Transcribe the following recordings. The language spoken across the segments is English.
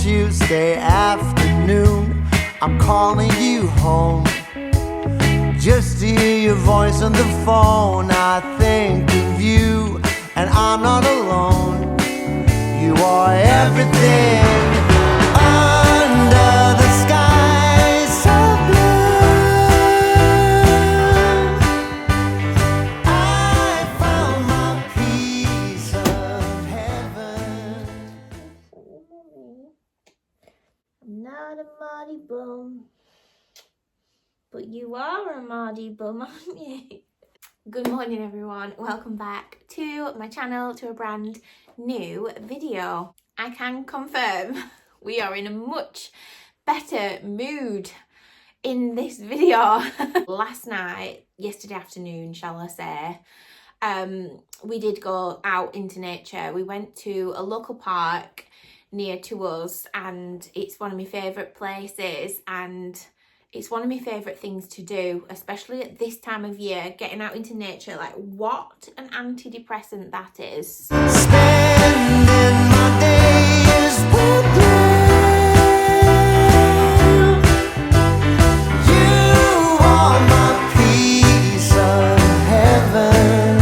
Tuesday afternoon. I'm calling you home just to hear your voice on the phone. I think of you and I'm not alone. You are everything under the sky so blue. I found my piece of heaven. I'm not a Mardy bum, but you are a Mardy bum, aren't you? Good morning everyone, welcome back to my channel, to a brand new video. I can confirm we are in a much better mood in this video. Last night, yesterday afternoon shall I say, we did go out into nature. We went to a local park near to us and it's one of my favourite places and it's one of my favourite things to do, especially at this time of year, getting out into nature. Like, what an antidepressant that is. Spending my days with you. You are my piece of heaven.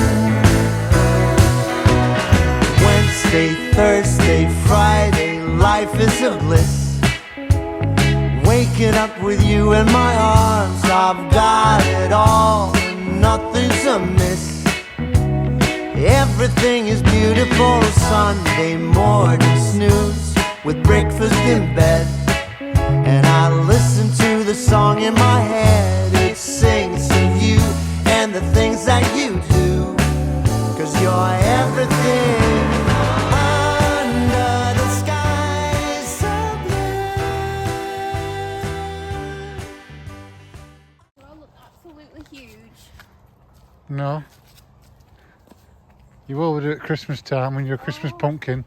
Wednesday, Thursday, Friday, life is a bliss. Waking up with you in my arms, I've got it all, and nothing's amiss. Everything is beautiful. Sunday morning snooze with breakfast in bed, and I listen to the song in my head. It sings of you and the things that you do, 'cause you're everything under the sky so blue. Well, look absolutely huge. No. You will do it at Christmas time when you're a Christmas pumpkin.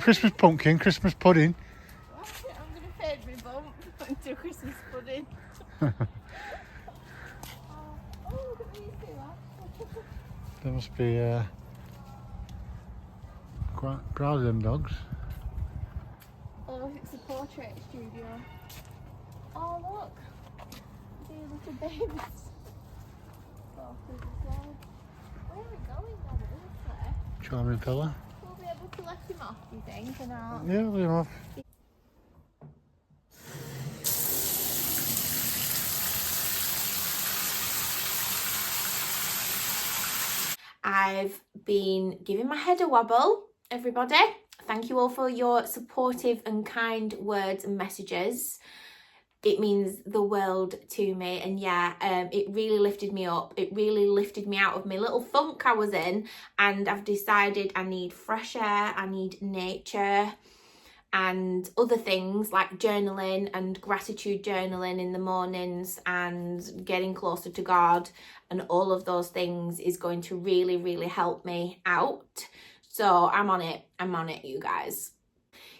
Christmas pumpkin, Christmas pudding. I'm going to fade my bump into a Christmas pudding. Oh, look at these two. There must be quite proud of them dogs. Oh, it's a portrait studio. Oh, look. These little babies. Daughters as well. Where are we going now, honestly? Charming fella. We'll be able to let him off, do you think, or not? Yeah, leave him off. I've been giving my head a wobble, everybody. Thank you all for your supportive and kind words and messages. It means the world to me, and yeah, it really lifted me up. It really lifted me out of my little funk I was in, and I've decided I need fresh air, I need nature, and other things like journaling and gratitude journaling in the mornings and getting closer to God, and all of those things is going to really, really help me out. So I'm on it, you guys.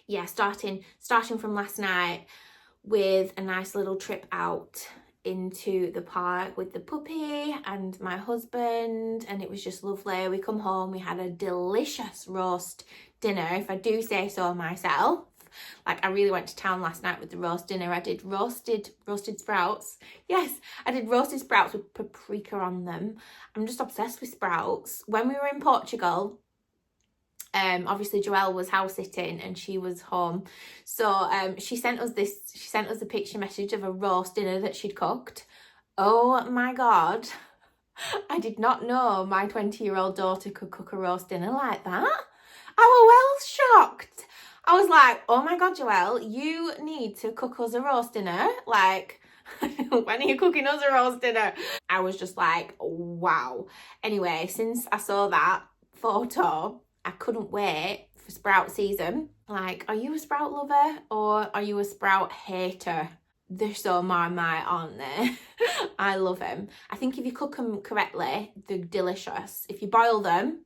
Yeah, starting from last night with a nice little trip out into the park with the puppy and my husband, and it was just lovely. We come home, we had a delicious roast dinner, if I do say so myself. Like, I really went to town last night with the roast dinner. I did roasted sprouts. Yes, I did roasted sprouts with paprika on them. I'm just obsessed with sprouts. When we were in Portugal, obviously Joelle was house sitting and she was home, so she sent us a picture message of a roast dinner that she'd cooked. Oh my god, I did not know my 20-year-old daughter could cook a roast dinner like that. I was well shocked. I was like, oh my god, Joelle, you need to cook us a roast dinner. Like, when are you cooking us a roast dinner? I was just like, wow. Anyway, since I saw that photo, I couldn't wait for sprout season. Like, are you a sprout lover or are you a sprout hater? They're so marmite, aren't they? I love them. I think if you cook them correctly, they're delicious. If you boil them,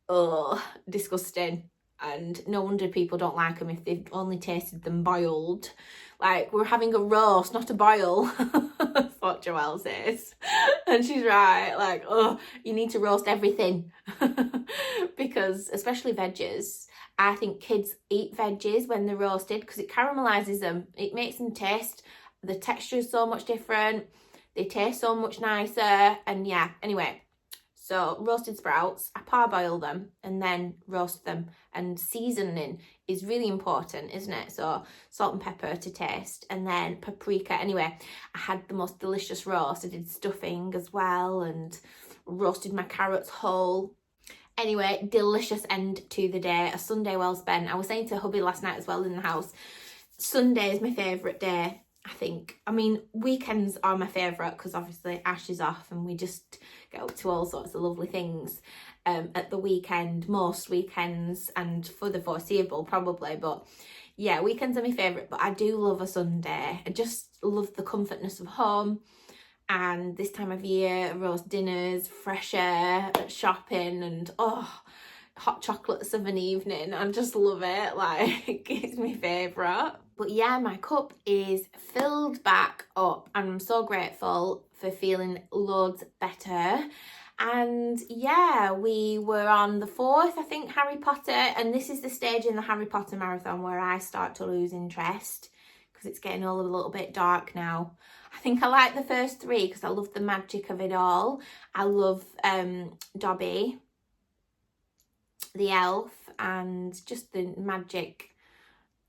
oh, disgusting. And no wonder people don't like them if they've only tasted them boiled. Like, we're having a roast, not a boil. That's what Joelle says. And she's right. Like, oh, you need to roast everything. Because, especially veggies, I think kids eat veggies when they're roasted because it caramelizes them. It makes them taste, the texture is so much different. They taste so much nicer. And yeah, anyway. So roasted sprouts, I parboil them and then roast them. And seasoning is really important, isn't it? So salt and pepper to taste, and then paprika. Anyway, I had the most delicious roast. I did stuffing as well and roasted my carrots whole. Anyway, delicious end to the day. A Sunday well spent. I was saying to hubby last night as well in the house, Sunday is my favourite day, I think. I mean, weekends are my favourite because obviously Ash is off and we just get up to all sorts of lovely things at the weekend, most weekends, and for the foreseeable probably. But yeah, weekends are my favourite, but I do love a Sunday. I just love the comfortness of home. And this time of year, roast dinners, fresh air, shopping, and hot chocolates of an evening. I just love it. Like, it's my favourite. But yeah, my cup is filled back up and I'm so grateful for feeling loads better. And yeah, we were on the 4th, I think, Harry Potter, and this is the stage in the Harry Potter marathon where I start to lose interest because it's getting all a little bit dark now. I think I like the first 3 because I love the magic of it all. I love Dobby, the elf, and just the magic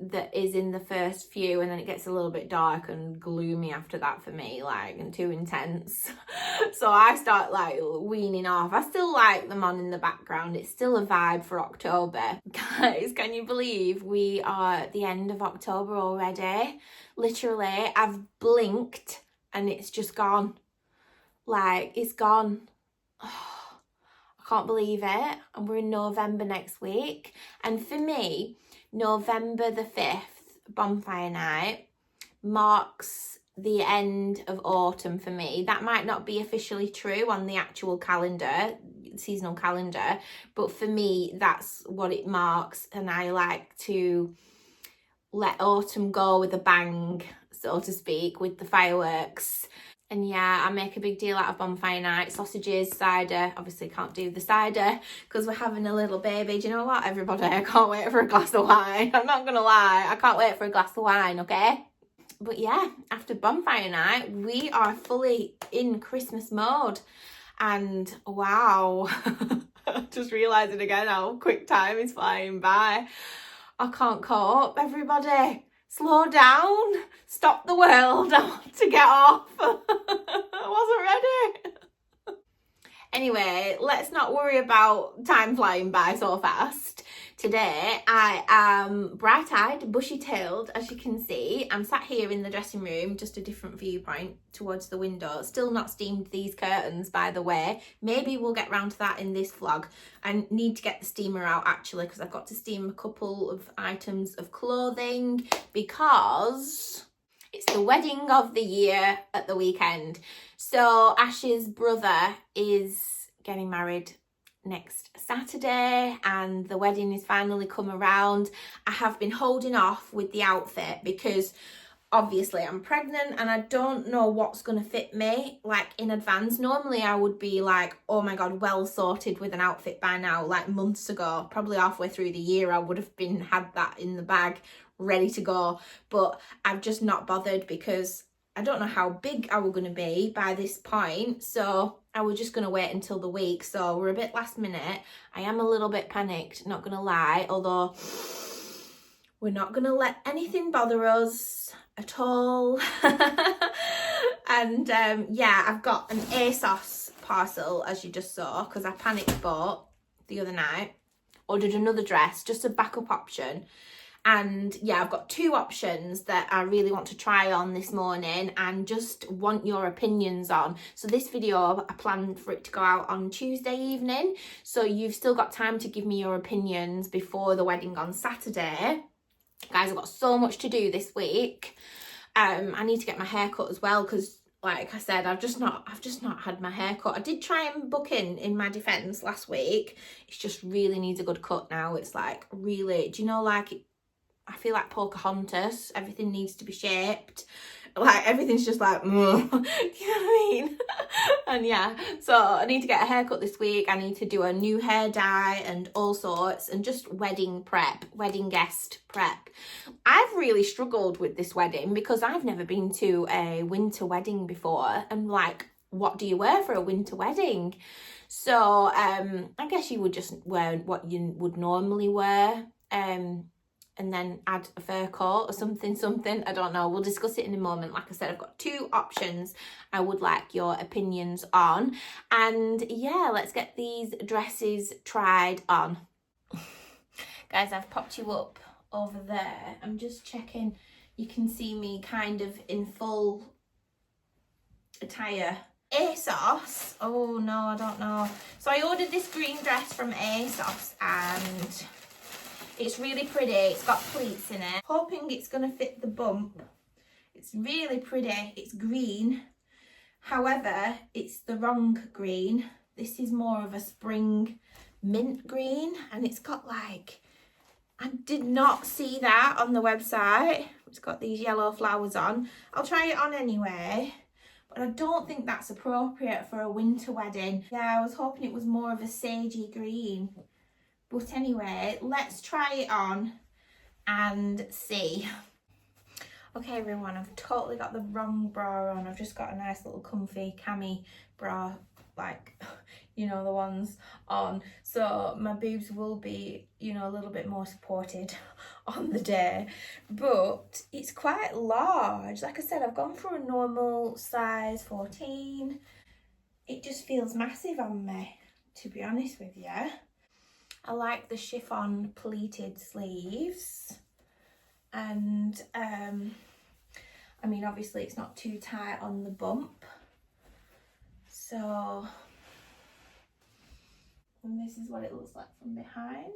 that is in the first few, and then it gets a little bit dark and gloomy after that for me, like, and too intense. So I start like weaning off. I still like them on in the background. It's still a vibe for October. Guys, can you believe we are at the end of October already? Literally, I've blinked and it's just gone. Like, it's gone. Oh, I can't believe it. And we're in November next week. And for me, November the 5th, bonfire night, marks the end of autumn for me. That might not be officially true on the actual calendar, seasonal calendar, but for me, that's what it marks. And I like to let autumn go with a bang, so to speak, with the fireworks. And yeah, I make a big deal out of bonfire night, sausages, cider. Obviously can't do the cider because we're having a little baby. Do you know what, everybody? I can't wait for a glass of wine. I'm not going to lie. I can't wait for a glass of wine, okay? But yeah, after bonfire night, we are fully in Christmas mode. And wow, just realising again how quick time is flying by. I can't cope, everybody. Slow down, stop the world, I want to get off. I wasn't ready. Anyway, let's not worry about time flying by so fast. Today, I am bright-eyed, bushy-tailed, as you can see. I'm sat here in the dressing room, just a different viewpoint towards the window. Still not steamed these curtains, by the way. Maybe we'll get round to that in this vlog. I need to get the steamer out, actually, because I've got to steam a couple of items of clothing because it's the wedding of the year at the weekend. So Ash's brother is getting married next Saturday and the wedding is finally come around. I have been holding off with the outfit because obviously I'm pregnant and I don't know what's going to fit me like in advance. Normally I would be like, oh my god, well sorted with an outfit by now, like months ago, probably halfway through the year I would have had that in the bag ready to go, but I've just not bothered because I don't know how big I was going to be by this point, so I was just going to wait until the week. So we're a bit last minute. I am a little bit panicked, not going to lie, although we're not going to let anything bother us at all. And yeah, I've got an ASOS parcel, as you just saw, because I panicked bought the other night. Ordered another dress, just a backup option. And yeah, I've got 2 options that I really want to try on this morning and just want your opinions on. So this video, I plan for it to go out on Tuesday evening. So you've still got time to give me your opinions before the wedding on Saturday. Guys, I've got so much to do this week. I need to get my hair cut as well because, like I said, I've just not had my hair cut. I did try and book in my defence last week. It just really needs a good cut now. It's like really, do you know, like I feel like Pocahontas, everything needs to be shaped Like everything's just like, you know what I mean? And yeah, so I need to get a haircut this week. I need to do a new hair dye and all sorts, and just wedding prep, wedding guest prep. I've really struggled with this wedding because I've never been to a winter wedding before. And like, what do you wear for a winter wedding? So I guess you would just wear what you would normally wear, and then add a fur coat or something, I don't know. We'll discuss it in a moment. Like I said, I've got 2 options I would like your opinions on. And yeah, let's get these dresses tried on. Guys, I've popped you up over there. I'm just checking you can see me kind of in full attire. ASOS. Oh no, I don't know. So I ordered this green dress from ASOS and it's really pretty. It's got pleats in it. Hoping it's going to fit the bump. It's really pretty. It's green. However, it's the wrong green. This is more of a spring mint green. And it's got like, I did not see that on the website. It's got these yellow flowers on. I'll try it on anyway. But I don't think that's appropriate for a winter wedding. Yeah, I was hoping it was more of a sagey green. But anyway, let's try it on and see. Okay, everyone, I've totally got the wrong bra on. I've just got a nice little comfy cami bra, like, you know, the ones on. So my boobs will be, you know, a little bit more supported on the day. But it's quite large. Like I said, I've gone for a normal size 14. It just feels massive on me, to be honest with you. I like the chiffon pleated sleeves, and I mean, obviously it's not too tight on the bump, so, and this is what it looks like from behind.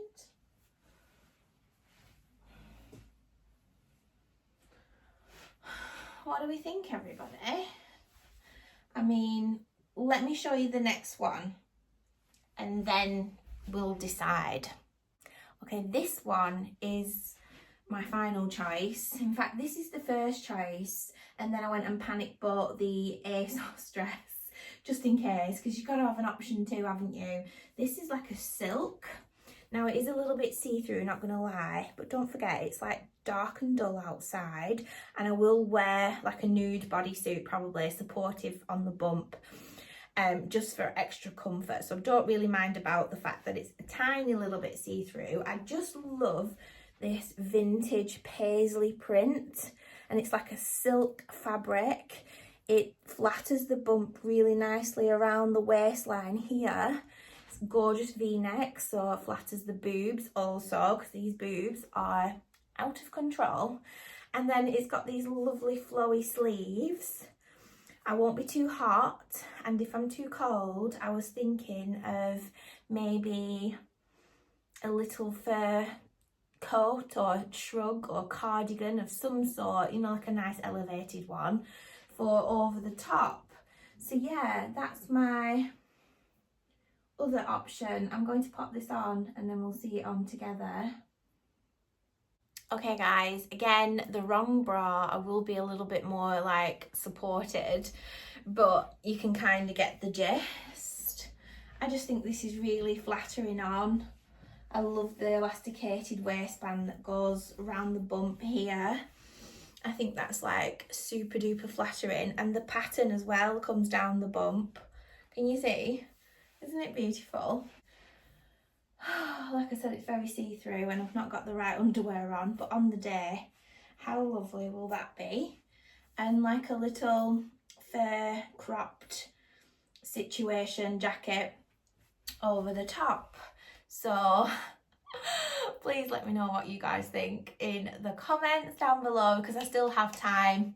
What do we think, everybody? I mean, let me show you the next one and then we'll decide. Okay, this one is my final choice. In fact, this is the first choice, and then I went and panic bought the ASOS dress just in case, because you've got to have an option too, haven't you? This is like a silk. Now it is a little bit see-through, not gonna lie, but don't forget it's like dark and dull outside, and I will wear like a nude bodysuit, probably supportive on the bump. Just for extra comfort, so don't really mind about the fact that it's a tiny little bit see-through. I just love this vintage paisley print, and it's like a silk fabric. It flatters the bump really nicely around the waistline here. It's gorgeous v-neck, so it flatters the boobs also, because these boobs are out of control. And then it's got these lovely flowy sleeves. I won't be too hot, and if I'm too cold, I was thinking of maybe a little fur coat or shrug or cardigan of some sort, you know, like a nice elevated one for over the top. So yeah, that's my other option. I'm going to pop this on and then we'll see it on together. Okay guys, again, the wrong bra. I will be a little bit more like supported, but you can kind of get the gist. I just think this is really flattering on. I love the elasticated waistband that goes around the bump here. I think that's like super duper flattering, and the pattern as well comes down the bump. Can you see? Isn't it beautiful? Like I said, it's very see-through and I've not got the right underwear on, but on the day, how lovely will that be? And like a little fur cropped situation jacket over the top. So please let me know what you guys think in the comments down below, because I still have time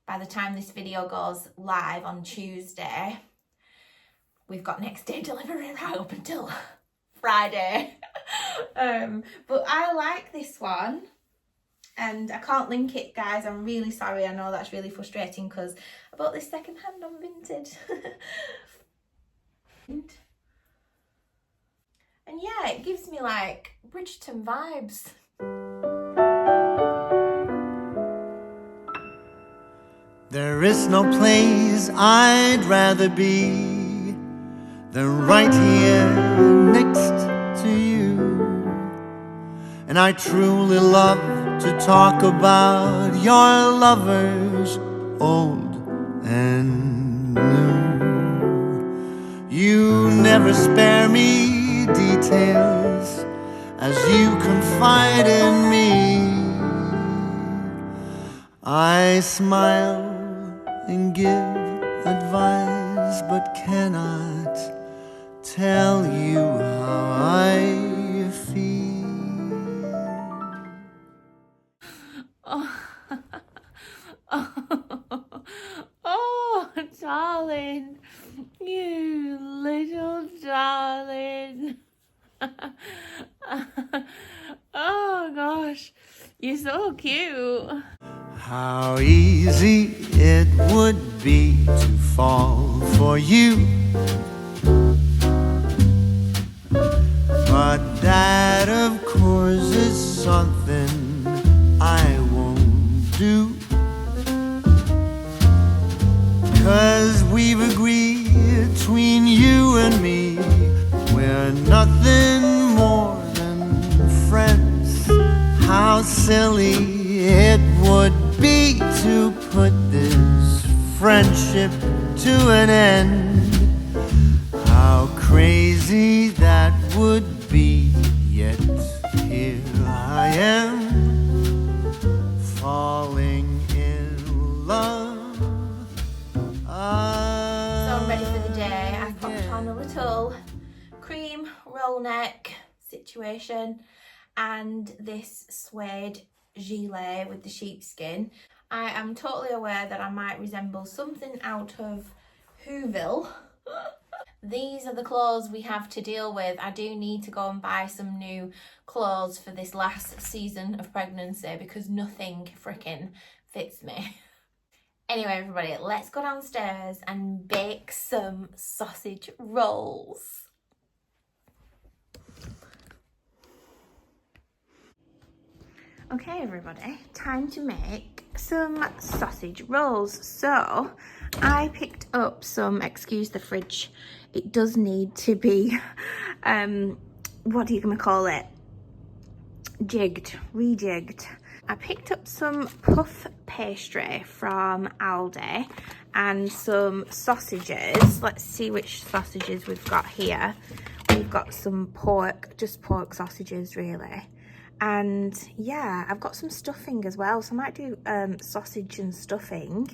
by the time this video goes live on Tuesday. We've got next day delivery right up until Friday. But I like this one, and I can't link it, guys. I'm really sorry. I know that's really frustrating because I bought this second hand on Vinted. And yeah, it gives me like Bridgerton vibes. There is no place I'd rather be than right here next to you. And I truly love to talk about your lovers, old and new. You never spare me details as you confide in me. I smile and give advice, but cannot tell you how I feel. Oh, darling, you little darling. Oh gosh, you're so cute. How easy it would be to fall for you, but that of course is something I won't do. 'Cause we've agreed between you and me, we're nothing more than friends. How silly it would be to put this friendship to an end. How crazy that would be, yet here I am, falling in love. So I'm ready for the day. I've popped on a little cream roll neck situation and this suede gilet with the sheepskin. I am totally aware that I might resemble something out of Whoville. These are the clothes we have to deal with. I do need to go and buy some new clothes for this last season of pregnancy because nothing frickin' fits me. Anyway, everybody, let's go downstairs and bake some sausage rolls. Okay, everybody, time to make some sausage rolls. So I picked up some, excuse the fridge, it does need to be, what are you gonna call it? Rejigged. I picked up some puff pastry from Aldi and some sausages. Let's see which sausages we've got here. We've got some pork, just pork sausages really. And yeah, I've got some stuffing as well. So I might do sausage and stuffing,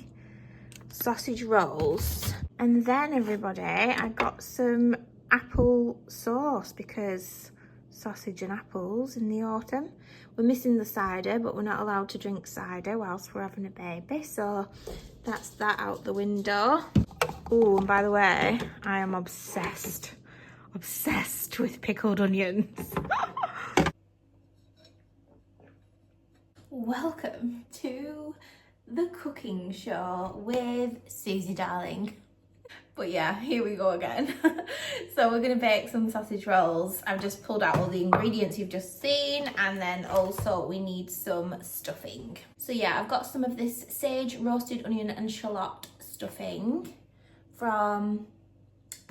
sausage rolls. And then everybody, I got some apple sauce because sausage and apples in the autumn. We're missing the cider, but we're not allowed to drink cider whilst we're having a baby. So that's that out the window. Oh, and by the way, I am obsessed with pickled onions. Welcome to the cooking show with Suzy darling. But yeah, here we go again. So we're gonna bake some sausage rolls. I've just pulled out all the ingredients you've just seen, and then also we need some stuffing. So yeah, I've got some of this sage roasted onion and shallot stuffing from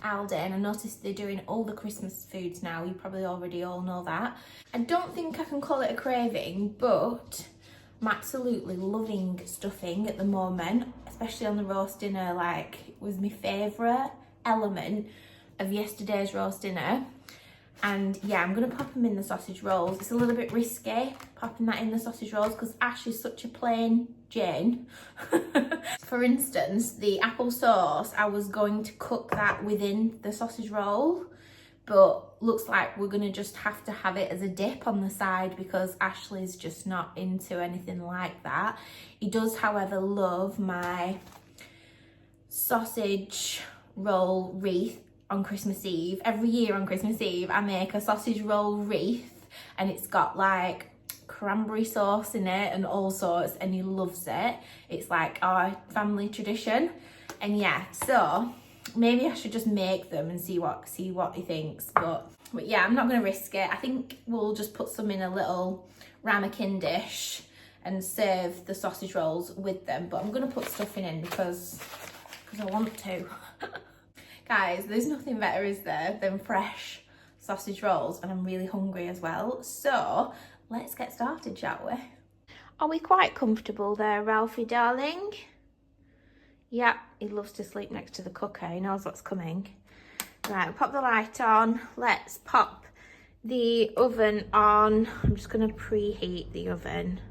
Aldi, and I noticed they're doing all the Christmas foods now. You probably already all know that. I don't think I can call it a craving, but I'm absolutely loving stuffing at the moment, especially on the roast dinner. Like, it was my favourite element of yesterday's roast dinner. And yeah, I'm gonna pop them in the sausage rolls. It's a little bit risky popping that in the sausage rolls because Ash is such a plain Jane. For instance, the apple sauce, I was going to cook that within the sausage roll, but looks like we're gonna just have to have it as a dip on the side because Ashley's just not into anything like that. He does, however, love my sausage roll wreath on Christmas Eve. Every year on Christmas Eve, I make a sausage roll wreath and it's got like cranberry sauce in it and all sorts, and he loves it. It's like our family tradition. And yeah, so maybe I should just make them and see what he thinks. But yeah, I'm not gonna risk it. I think we'll just put some in a little ramekin dish and serve the sausage rolls with them, but I'm going to put stuffing in because I want to. Guys, there's nothing better, is there, than fresh sausage rolls, and I'm really hungry as well. So let's get started, shall we? Are we quite comfortable there, Ralphie darling? Yeah, he loves to sleep next to the cooker. He knows what's coming. Right, pop the light on. Let's pop the oven on. I'm just going to preheat the oven.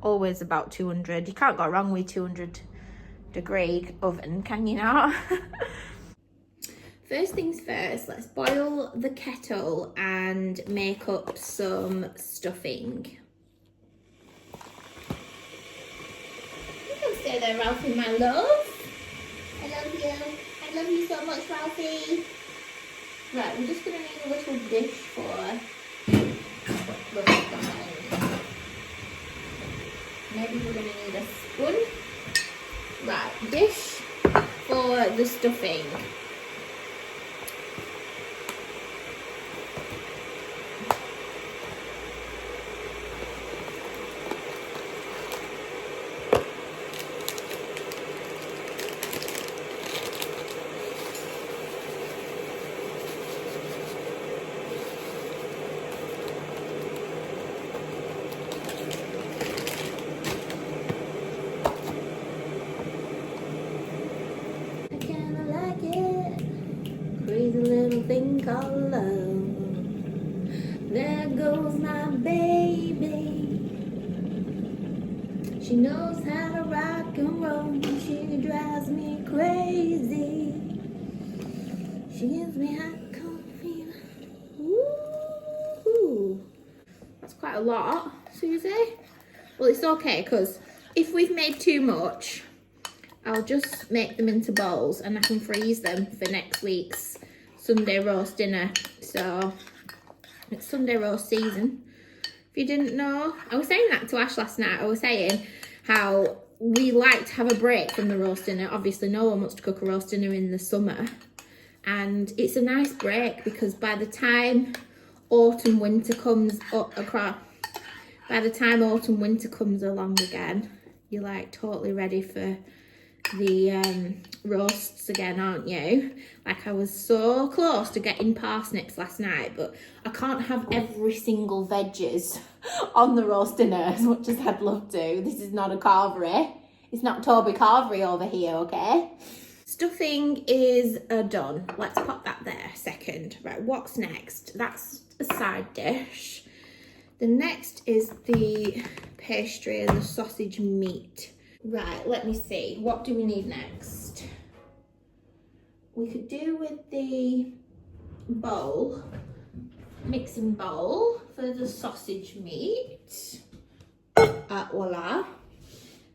Always about 200. You can't go wrong with 200-degree oven, can you not? First things first, let's boil the kettle and make up some stuffing. You can stay there, Ralphie, my love. I love you. I love you so much, Ralphie. Right, we're just going to need a little dish for maybe we're going to need a spoon. Right, dish for the stuffing. Crazy little thing called love. There goes my baby. She knows how to rock and roll. She drives me crazy. She gives me hot coffee. Woo! That's quite a lot, Suzy. Well, it's okay, because if we've made too much, I'll just make them into bowls and I can freeze them for next week's Sunday roast dinner. So it's Sunday roast season, if you didn't know. I was saying that to Ash last night. I was saying how we like to have a break from the roast dinner. Obviously no one wants to cook a roast dinner in the summer, and it's a nice break because by the time autumn winter comes along again, you're like totally ready for the roasts again, aren't you? Like, I was so close to getting parsnips last night, but I can't have every single veggies on the roast dinner as much as I'd love to. This is not a carvery. It's not Toby Carvery over here, okay? Stuffing is done. Let's pop that there a second. Right, what's next? That's a side dish. The next is the pastry and the sausage meat. Right, let me see. What do we need next? We could do with the bowl, mixing bowl for the sausage meat. Voila.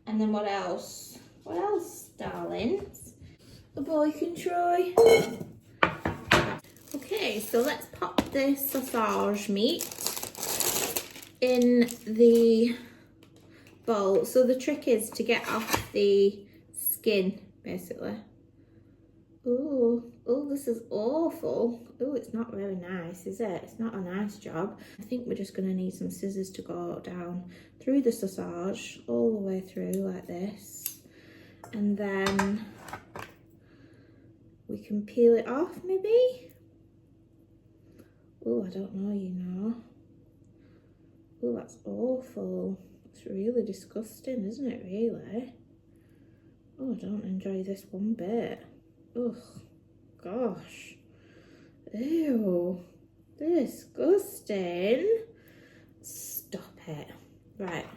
And then what else? What else, darlings? The boy can try. Okay, so let's pop the sausage meat in the bowl. So the trick is to get off the skin, basically. Oh, this is awful. Oh, it's not very nice, is it? It's not a nice job. I think we're just going to need some scissors to go down through the sausage, all the way through like this. And then we can peel it off, maybe? Oh, I don't know, you know. Oh, that's awful. It's really disgusting, isn't it, really? Oh, I don't enjoy this one bit. Ugh, gosh. Ew, disgusting. Stop it. Right,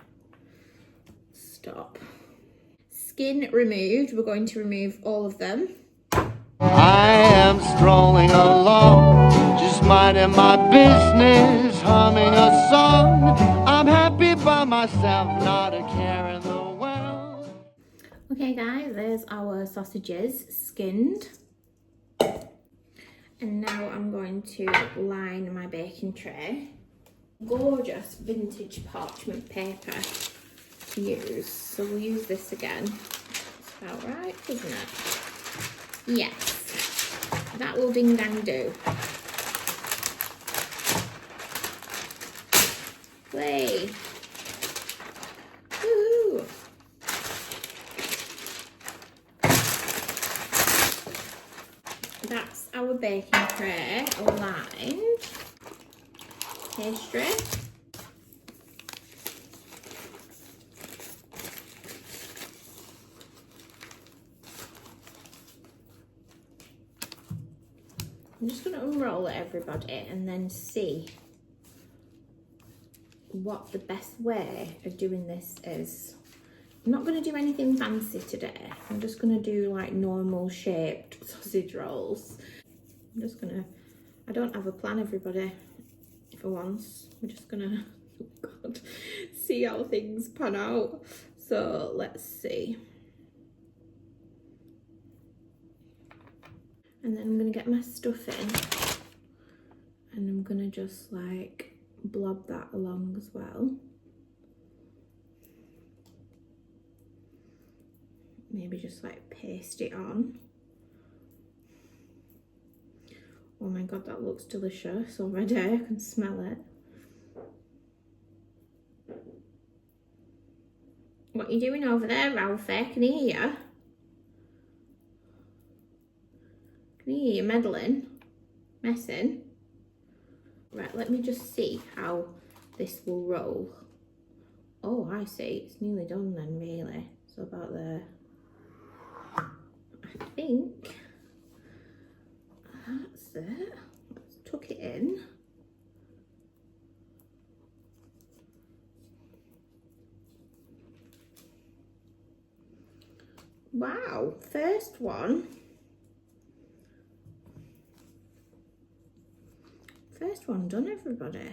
stop. Skin removed. We're going to remove all of them. I am strolling along, just minding my business, humming a song. I'm happy by myself, not a care in the world. Okay guys, there's our sausages skinned. And now I'm going to line my baking tray. Gorgeous vintage parchment paper to use. So we'll use this again. That's about right, isn't it? Yes, that will ding dang do. Play. baking tray lined pastry. I'm just going to unroll it, everybody, and then see what the best way of doing this is. I'm not going to do anything fancy today. I'm just going to do like normal shaped sausage rolls. I'm just going to, I don't have a plan, everybody, for once. We're just going to, oh God, see how things pan out. So let's see. And then I'm going to get my stuff in and I'm going to just like blob that along as well. Maybe just like paste it on. Oh my God, that looks delicious already. I can smell it. What are you doing over there, Ralphie? Can you hear? Can you hear you meddling? Messing? Right, let me just see how this will roll. Oh, I see. It's nearly done then, really. So about there. I think that's it. Let's tuck it in. Wow, first one. First one done, everybody.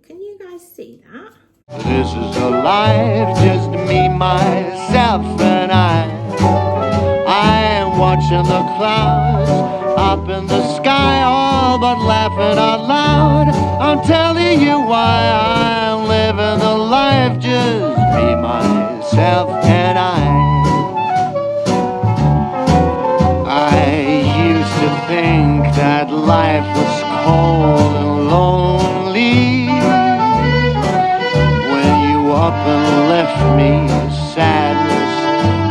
Can you guys see that? This is a life, just me, myself, and I am watching the clouds up in the sky, all but laughing out loud. I'm telling you why I'm living the life, just me, myself, and I used to think that life was cold and lonely when you up and left me, sadness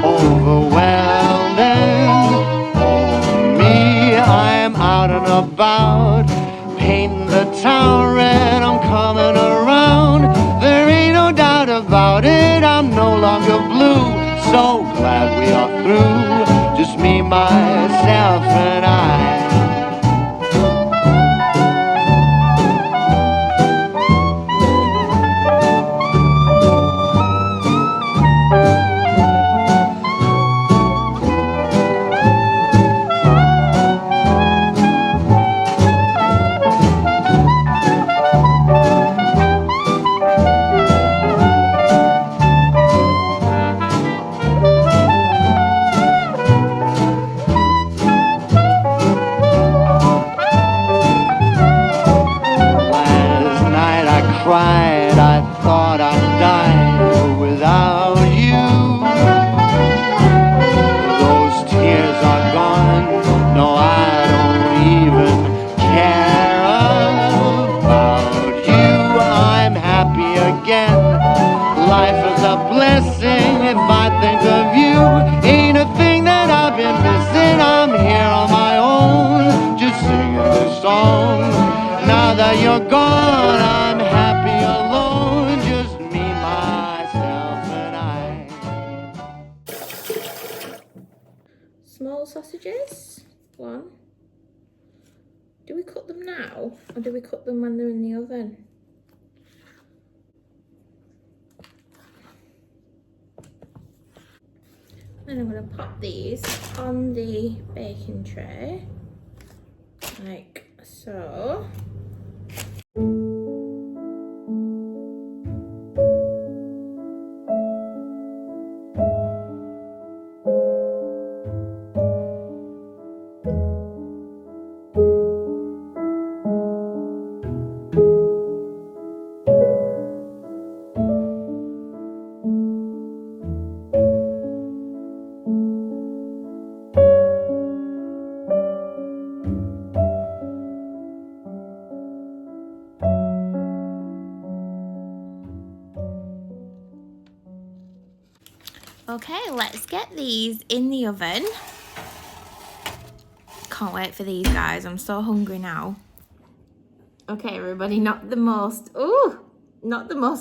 overwhelming. Oh me, I'm out and about, painting the town red, I'm coming around. There ain't no doubt about it, I'm no longer blue. So glad we are through, just me, myself, and I. Cried, I thought I'd die without you. Those tears are gone, no, I don't even care about you. I'm happy again, life is a blessing if I think of you. Ain't a thing that I've been missing, I'm here on my own, just singing this song. Now that you're gone, I'm happy alone, just me, myself, and I. Small sausages. One. Do we cut them now or do we cut them when they're in the oven? Then I'm going to pop these on the baking tray like so. Okay, let's get these in the oven. can't wait for these guys. I'm so hungry now. Okay, everybody, not the most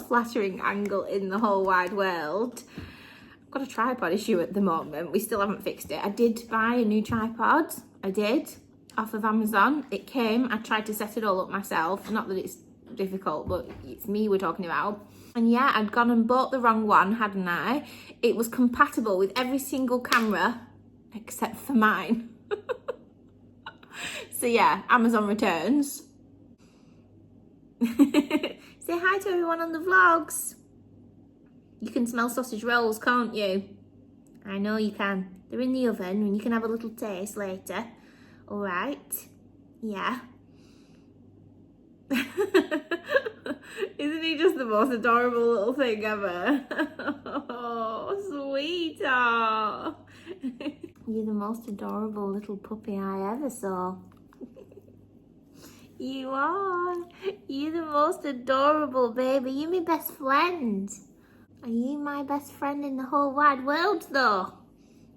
flattering angle in the whole wide world. I've got a tripod issue at the moment. We still haven't fixed it. I did buy a new tripod. I did, off of Amazon. It came. I tried to set it all up myself. Not that it's difficult, but it's me we're talking about. And yeah, I'd gone and bought the wrong one, hadn't I? It was compatible with every single camera except for mine. So yeah, Amazon returns. Say hi to everyone on the vlogs. You can smell sausage rolls, can't you? I know you can. They're in the oven and you can have a little taste later. All right. Yeah. Isn't he just the most adorable little thing ever? Oh, sweetheart. You're the most adorable little puppy I ever saw. You are. You're the most adorable baby. You're my best friend. Are you my best friend in the whole wide world though?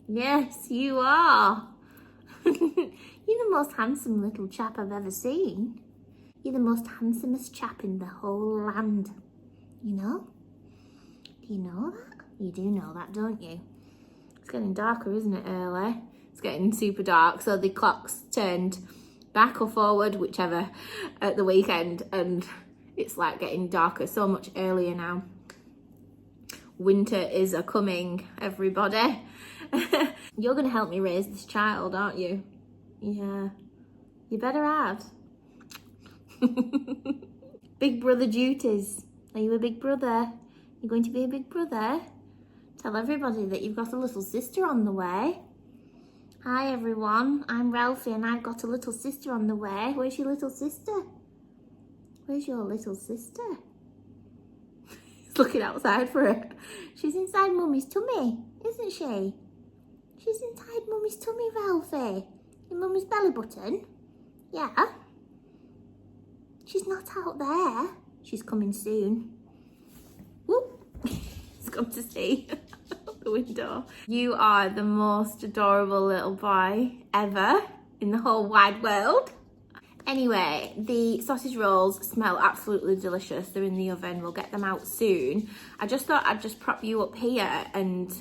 Yes, you are. You're the most handsome little chap I've ever seen. You're the most handsomest chap in the whole land. You know? Do you know that? You do know that, don't you? It's getting darker, isn't it, early? It's getting super dark, so the clock's turned back or forward, whichever, at the weekend, and it's like getting darker so much earlier now. Winter is a-coming, everybody. You're going to help me raise this child, aren't you? Yeah. You better have. Big brother duties. Are you a big brother? You're going to be a big brother? Tell everybody that you've got a little sister on the way. Hi everyone, I'm Ralphie and I've got a little sister on the way. Where's your little sister? Where's your little sister? He's looking outside for her. She's inside Mummy's tummy, isn't she? She's inside Mummy's tummy, Ralphie. In Mummy's belly button? Yeah. She's not out there. She's coming soon. Whoop. He's gone to see. The window. You are the most adorable little boy ever in the whole wide world. Anyway, the sausage rolls smell absolutely delicious. They're in the oven. We'll get them out soon. I just thought I'd just prop you up here and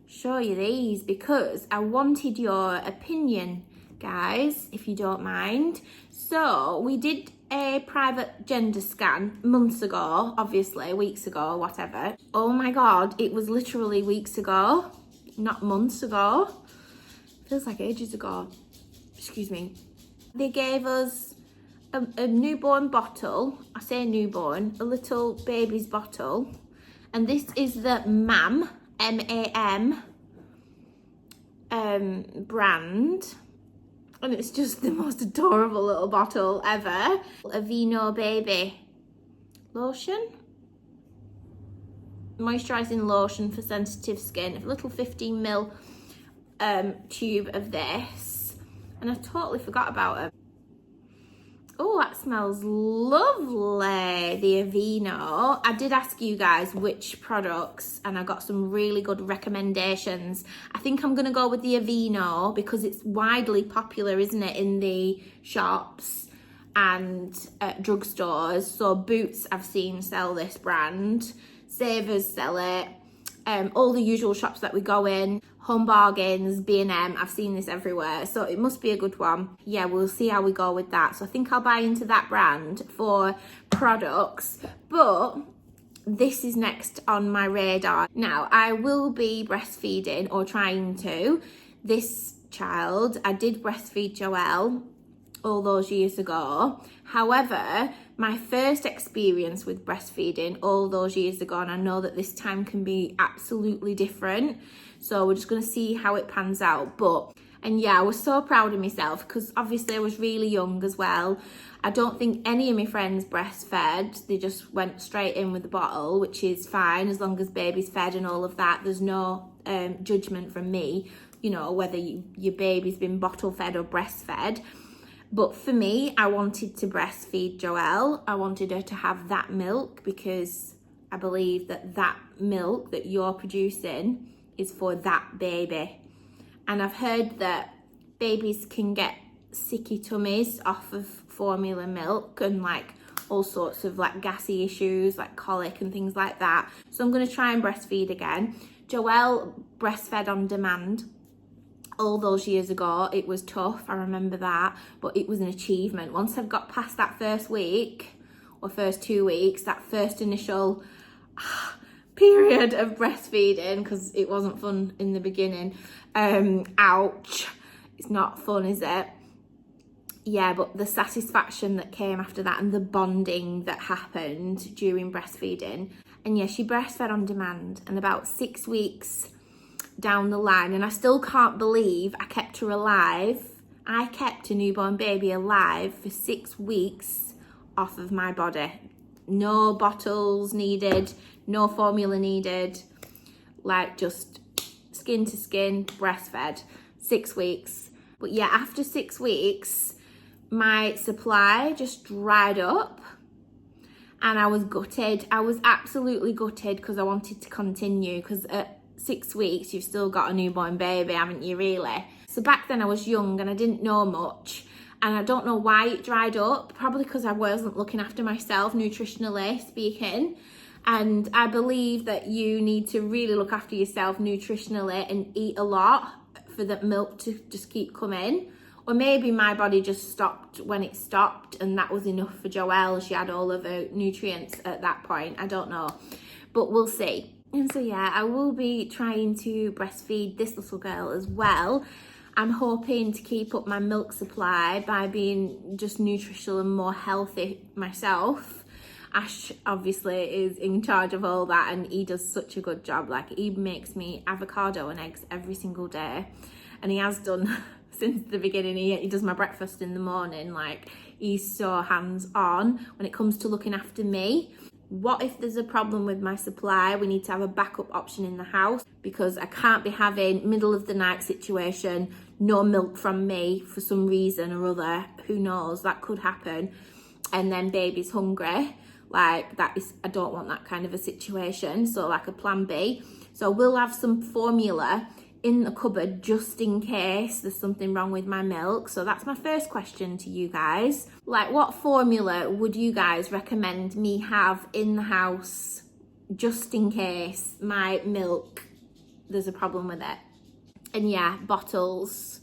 show you these because I wanted your opinion, guys, if you don't mind. So we did a private gender scan months ago, obviously, weeks ago, whatever. Oh my God, it was literally weeks ago, not months ago. Feels like ages ago. Excuse me. They gave us a newborn bottle. I say newborn, a little baby's bottle. And this is the MAM, M-A-M, brand. And it's just the most adorable little bottle ever. Aveeno baby lotion. Moisturising lotion for sensitive skin. A little 15ml tube of this. And I totally forgot about it. Oh, that smells lovely, the Aveeno. I did ask you guys which products and I got some really good recommendations. I think I'm going to go with the Aveeno because it's widely popular, isn't it, in the shops and drugstores. So Boots, I've seen sell this brand. Savers sell it. All the usual shops that we go in. Home Bargains, B&M, I've seen this everywhere, so it must be a good one. Yeah, we'll see how we go with that. So I think I'll buy into that brand for products, but this is next on my radar. Now, I will be breastfeeding or trying to. This child, I did breastfeed Joelle all those years ago. However, my first experience with breastfeeding all those years ago, and I know that this time can be absolutely different. So we're just going to see how it pans out. And yeah, I was so proud of myself because obviously I was really young as well. I don't think any of my friends breastfed. They just went straight in with the bottle, which is fine as long as baby's fed and all of that. There's no judgment from me, you know, whether your baby's been bottle fed or breastfed. But for me, I wanted to breastfeed Joelle. I wanted her to have that milk because I believe that that milk that you're producing is for that baby. And I've heard that babies can get sicky tummies off of formula milk and like all sorts of like gassy issues like colic and things like that. So I'm going to try and breastfeed again. Joelle breastfed on demand all those years ago. It was tough, I remember that, but it was an achievement. Once I've got past that first week or first 2 weeks, that first initial period of breastfeeding, because it wasn't fun in the beginning, ouch, it's not fun, is it? Yeah, but the satisfaction that came after that and the bonding that happened during breastfeeding. And yeah, she breastfed on demand, and about 6 weeks down the line, and I still can't believe I kept her alive. I kept a newborn baby alive for 6 weeks off of my body. No bottles needed, no formula needed, like just skin to skin, breastfed, 6 weeks. But yeah, after 6 weeks, my supply just dried up and I was gutted. I was absolutely gutted because I wanted to continue, because at 6 weeks, you've still got a newborn baby, haven't you, really? So back then I was young and I didn't know much, and I don't know why it dried up, probably because I wasn't looking after myself, nutritionally speaking. And I believe that you need to really look after yourself nutritionally and eat a lot for that milk to just keep coming. Or maybe my body just stopped when it stopped and that was enough for Joelle. She had all of her nutrients at that point. I don't know, but we'll see. And so yeah, I will be trying to breastfeed this little girl as well. I'm hoping to keep up my milk supply by being just nutritional and more healthy myself. Ash obviously is in charge of all that and he does such a good job. Like, he makes me avocado and eggs every single day, and he has done since the beginning. He does my breakfast in the morning. Like, he's so hands-on when it comes to looking after me. What if there's a problem with my supply? We need to have a backup option in the house, because I can't be having middle of the night situation, no milk from me for some reason or other. Who knows, that could happen. And then baby's hungry. Like, that is, I don't want that kind of a situation. So like a plan B. So we'll have some formula in the cupboard just in case there's something wrong with my milk. So that's my first question to you guys. Like, what formula would you guys recommend me have in the house just in case my milk, there's a problem with it? And yeah, bottles.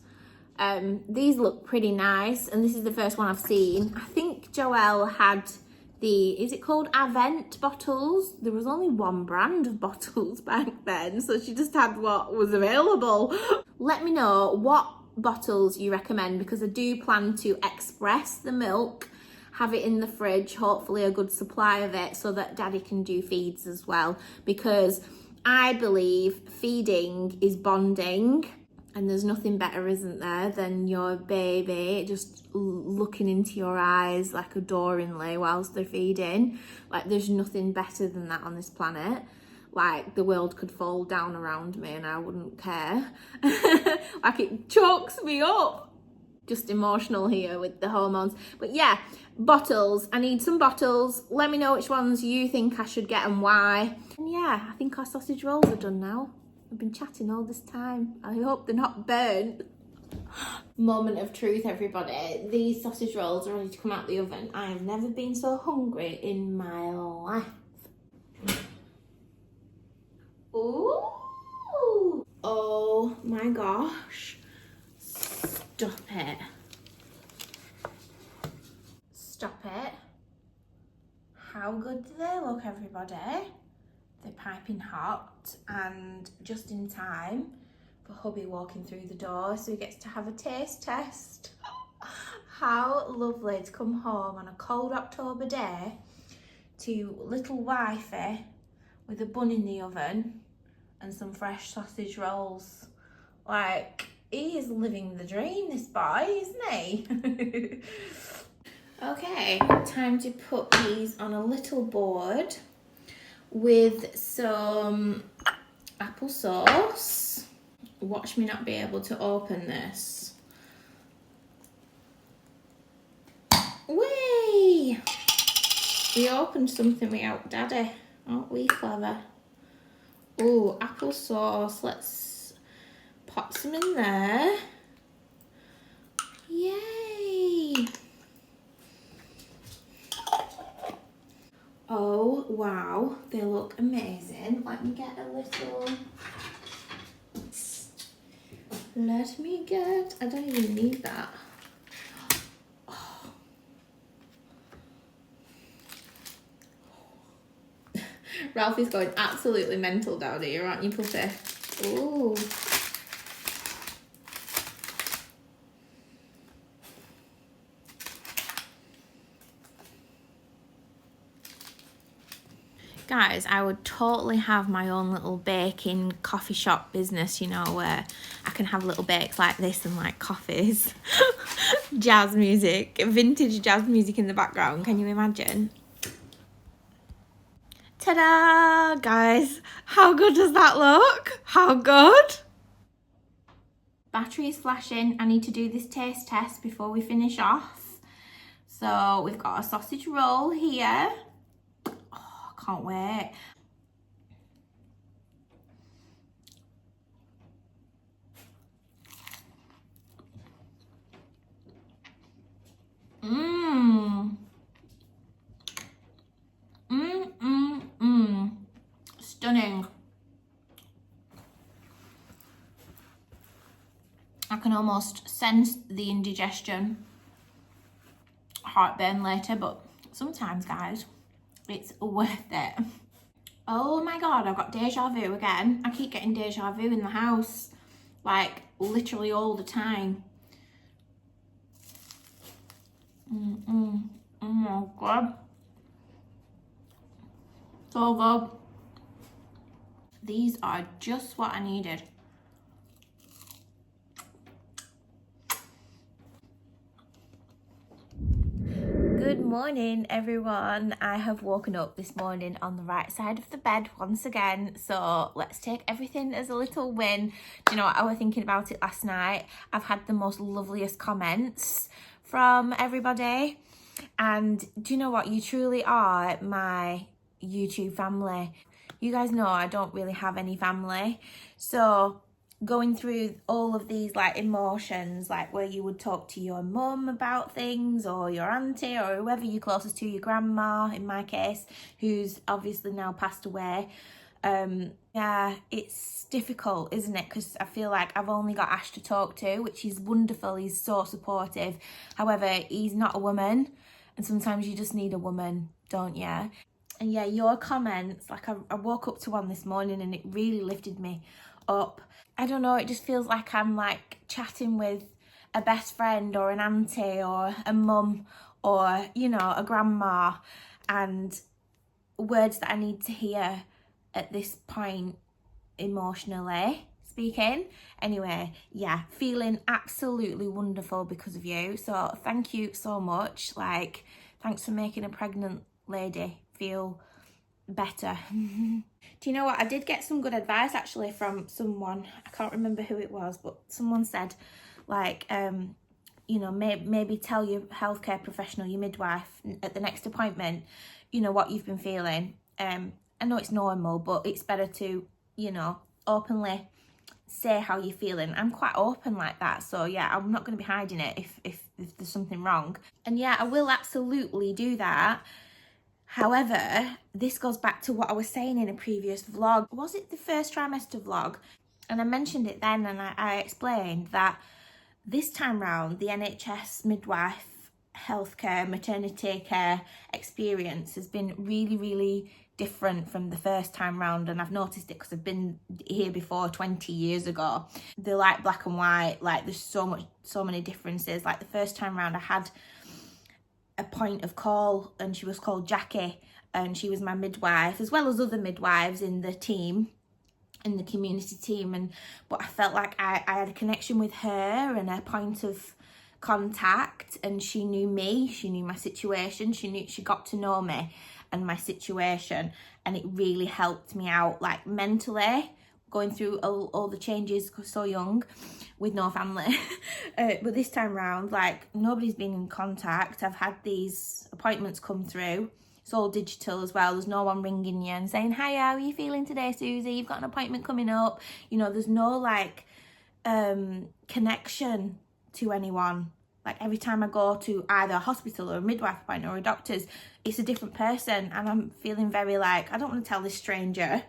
These look pretty nice, and this is the first one I've seen. I think Joelle had the, is it called Avent bottles? There was only one brand of bottles back then, so she just had what was available. Let me know what bottles you recommend, because I do plan to express the milk, have it in the fridge, hopefully a good supply of it, so that Daddy can do feeds as well, because I believe feeding is bonding. And there's nothing better, isn't there, than your baby just looking into your eyes like adoringly whilst they're feeding. Like, there's nothing better than that on this planet. Like, the world could fall down around me and I wouldn't care. Like, it chokes me up. Just emotional here with the hormones. But yeah, bottles. I need some bottles. Let me know which ones you think I should get and why. And yeah, I think our sausage rolls are done now. I've been chatting all this time. I hope they're not burnt. Moment of truth, everybody. These sausage rolls are ready to come out the oven. I have never been so hungry in my life. Ooh! Oh my gosh. Stop it. Stop it. How good do they look, everybody? They're piping hot and just in time for hubby walking through the door, so he gets to have a taste test. How lovely to come home on a cold October day to little wifey with a bun in the oven and some fresh sausage rolls. Like, he is living the dream, this boy, isn't he? Okay, time to put these on a little board with some applesauce. Watch me not be able to open this. Whee! We opened something without Daddy. Aren't we clever? Oh, applesauce. Let's pop some in there. Yay! Oh wow, they look amazing. Let me get a little. I don't even need that. Oh. Ralphie's going absolutely mental down here, aren't you, puppy? Ooh. Guys, I would totally have my own little baking coffee shop business, you know, where I can have little bakes like this and like coffees. Jazz music, vintage jazz music in the background, can you imagine? Ta-da! Guys, how good does that look? How good? Battery is flashing. I need to do this taste test before we finish off. So we've got a sausage roll here. Oh, I can't wait. Mmm. Stunning. I can almost sense the indigestion, heartburn later, but sometimes, guys, it's worth it. Oh my god, I've got deja vu again. I keep getting deja vu in the house, like literally all the time. Oh my god. So good. These are just what I needed. Good morning, everyone. I have woken up this morning on the right side of the bed once again, so let's take everything as a little win. Do you know what, I was thinking about it last night. I've had the most loveliest comments from everybody, and do you know what, you truly are my YouTube family. You guys know I don't really have any family, so going through all of these like emotions, like where you would talk to your mum about things, or your auntie, or whoever you're closest to, your grandma in my case, who's obviously now passed away. Yeah, it's difficult, isn't it? Because I feel like I've only got Ash to talk to, which is wonderful. He's so supportive. However, he's not a woman, and sometimes you just need a woman, don't you? And yeah, your comments, like I woke up to one this morning and it really lifted me up. I don't know, it just feels like I'm like chatting with a best friend or an auntie or a mum or, you know, a grandma, and words that I need to hear at this point emotionally speaking. Anyway, yeah, feeling absolutely wonderful because of you. So thank you so much. Like, thanks for making a pregnant lady feel better. Do you know what, I did get some good advice actually from someone. I can't remember who it was, but someone said like you know, maybe tell your healthcare professional, your midwife, at the next appointment, you know, what you've been feeling. I know it's normal, but it's better to, you know, openly say how you're feeling. I'm quite open like that, so yeah, I'm not going to be hiding it if there's something wrong. And yeah, I will absolutely do that. However, this goes back to what I was saying in a previous vlog. Was it the first trimester vlog? And I mentioned it then, and I explained that this time round, the NHS midwife, healthcare, maternity care experience has been really, really different from the first time round. And I've noticed it because I've been here before 20 years ago. They're like black and white, like there's so many differences. Like the first time round, I had a point of call and she was called Jackie, and she was my midwife as well as other midwives in the team, in the community team. But I felt like I had a connection with her and a point of contact, and she knew me, she knew my situation, she got to know me and my situation, and it really helped me out, like mentally, going through all the changes so young with no family. But this time round, like nobody's been in contact. I've had these appointments come through. It's all digital as well. There's no one ringing you and saying, hi, how are you feeling today, Susie? You've got an appointment coming up. You know, there's no like connection to anyone Like every time I go to either a hospital or a midwife appointment or a doctor's, it's a different person, and I'm feeling very like, I don't want to tell this stranger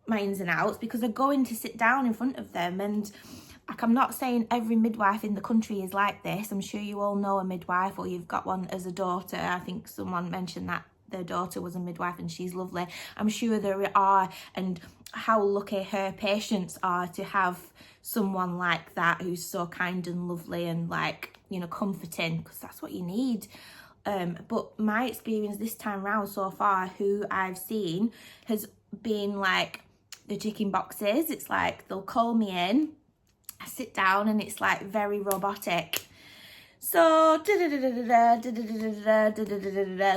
my ins and outs, because I go in to sit down in front of them, and like, I'm not saying every midwife in the country is like this. I'm sure you all know a midwife, or you've got one as a daughter. I think someone mentioned that their daughter was a midwife and she's lovely. I'm sure there are, and how lucky her patients are to have someone like that who's so kind and lovely and like, you know, comforting, because that's what you need. But my experience this time round so far, who I've seen, has been like the ticking boxes. It's like they'll call me in, I sit down, and it's like very robotic. So, and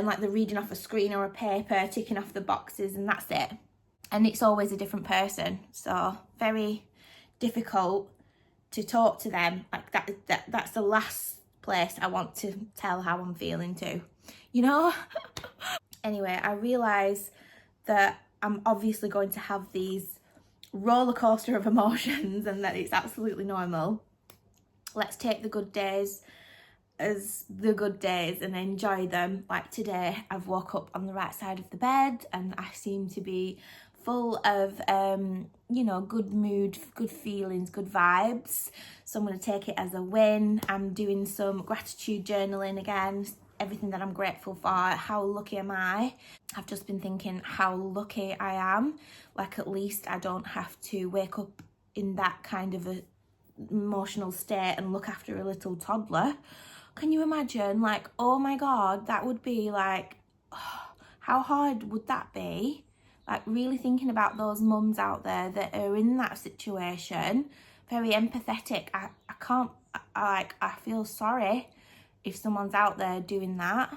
like they're reading off a screen or a paper, ticking off the boxes, and that's it. And it's always a different person. So, very difficult to talk to them. Like that's the last place I want to tell how I'm feeling to, you know? Anyway, I realise that I'm obviously going to have these roller coaster of emotions, and that it's absolutely normal. Let's take the good days as the good days and enjoy them. Like today, I've woke up on the right side of the bed, and I seem to be full of you know, good mood, good feelings, good vibes. So I'm going to take it as a win. I'm doing some gratitude journaling again, everything that I'm grateful for. How lucky am I? I've just been thinking how lucky I am. Like, at least I don't have to wake up in that kind of a emotional state and look after a little toddler. Can you imagine? Like, oh my God, that would be like, oh, how hard would that be? Like, really thinking about those mums out there that are in that situation. Very empathetic. I can't, I feel sorry if someone's out there doing that,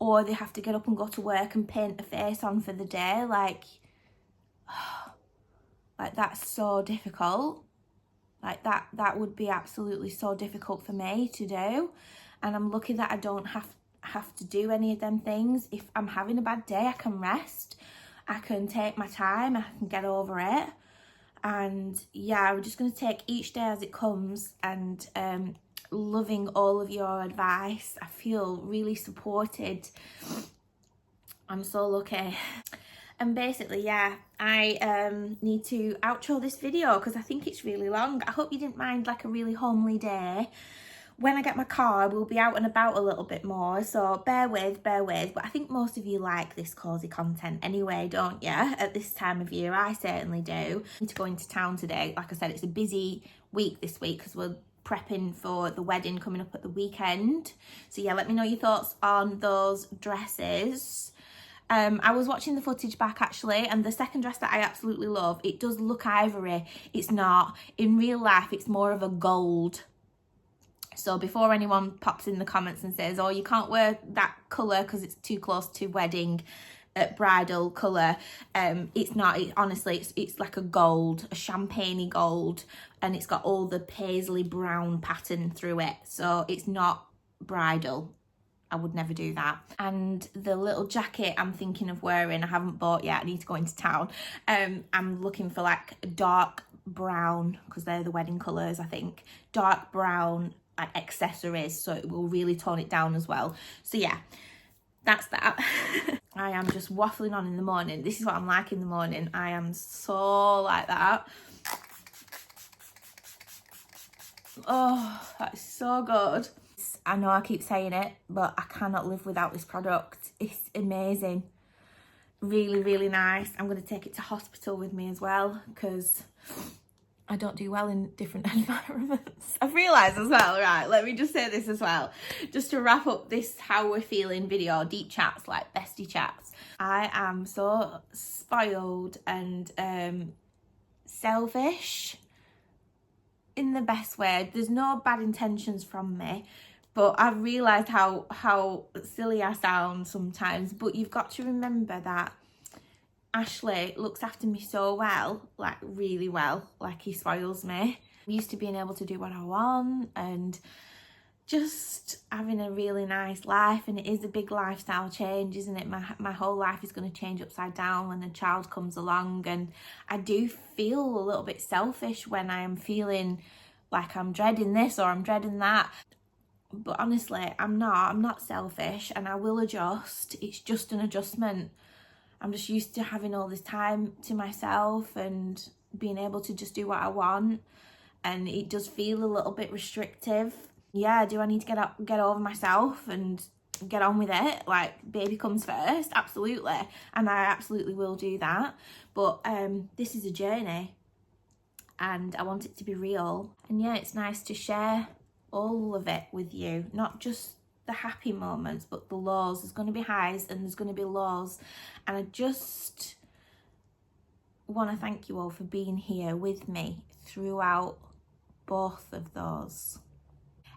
or they have to get up and go to work and paint a face on for the day. Like that's so difficult. Like that would be absolutely so difficult for me to do. And I'm lucky that I don't have to do any of them things. If I'm having a bad day, I can rest. I can take my time. I can get over it. And yeah, I'm just going to take each day as it comes, and loving all of your advice. I feel really supported. I'm so lucky. And basically, yeah, I need to outro this video because I think it's really long. I hope you didn't mind like a really homely day. When I get my car, we'll be out and about a little bit more, so bear with. But I think most of you like this cosy content anyway, don't you? At this time of year, I certainly do. I need to go into town today. Like I said, it's a busy week this week because we're prepping for the wedding coming up at the weekend. So yeah, let me know your thoughts on those dresses. I was watching the footage back actually, and the second dress that I absolutely love, it does look ivory. It's not. In real life, it's more of a gold. So before anyone pops in the comments and says, oh, you can't wear that colour because it's too close to wedding bridal colour, it's not. Honestly, it's like a gold, a champagne gold, and it's got all the paisley brown pattern through it. So it's not bridal. I would never do that. And the little jacket I'm thinking of wearing, I haven't bought yet. I need to go into town. I'm looking for like dark brown, because they're the wedding colours, I think. Dark brown like accessories, so it will really tone it down as well. So yeah, that's that. I am just waffling on in the morning. This is what I'm like in the morning. I am so like that. Oh, that's so good. I know I keep saying it, but I cannot live without this product. It's amazing. Really, really nice. I'm going to take it to hospital with me as well, because I don't do well in different environments. I've realised as well, right, let me just say this as well. Just to wrap up this how we're feeling video, deep chats, like bestie chats. I am so spoiled and selfish in the best way. There's no bad intentions from me, but I've realised how silly I sound sometimes. But you've got to remember that Ashley looks after me so well, like really well, like he spoils me. I'm used to being able to do what I want and just having a really nice life, and it is a big lifestyle change, isn't it? My whole life is going to change upside down when a child comes along, and I do feel a little bit selfish when I am feeling like I'm dreading this or I'm dreading that. But honestly, I'm not selfish, and I will adjust. It's just an adjustment. I'm just used to having all this time to myself and being able to just do what I want, and it does feel a little bit restrictive. Yeah, do I need to get over myself and get on with it? Like, baby comes first, absolutely, and I absolutely will do that. But this is a journey, and I want it to be real. And yeah, it's nice to share all of it with you, not just the happy moments, but the lows. There's going to be highs and there's going to be lows, and I just want to thank you all for being here with me throughout both of those.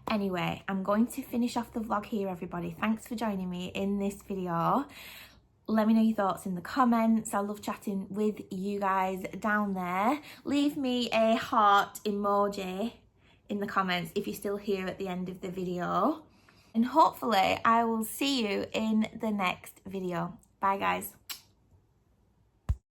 Anyway, I'm going to finish off the vlog here, everybody. Thanks for joining me in this video. Let me know your thoughts in the comments. I love chatting with you guys down there. Leave me a heart emoji in the comments if you're still here at the end of the video. And hopefully I will see you in the next video. Bye guys.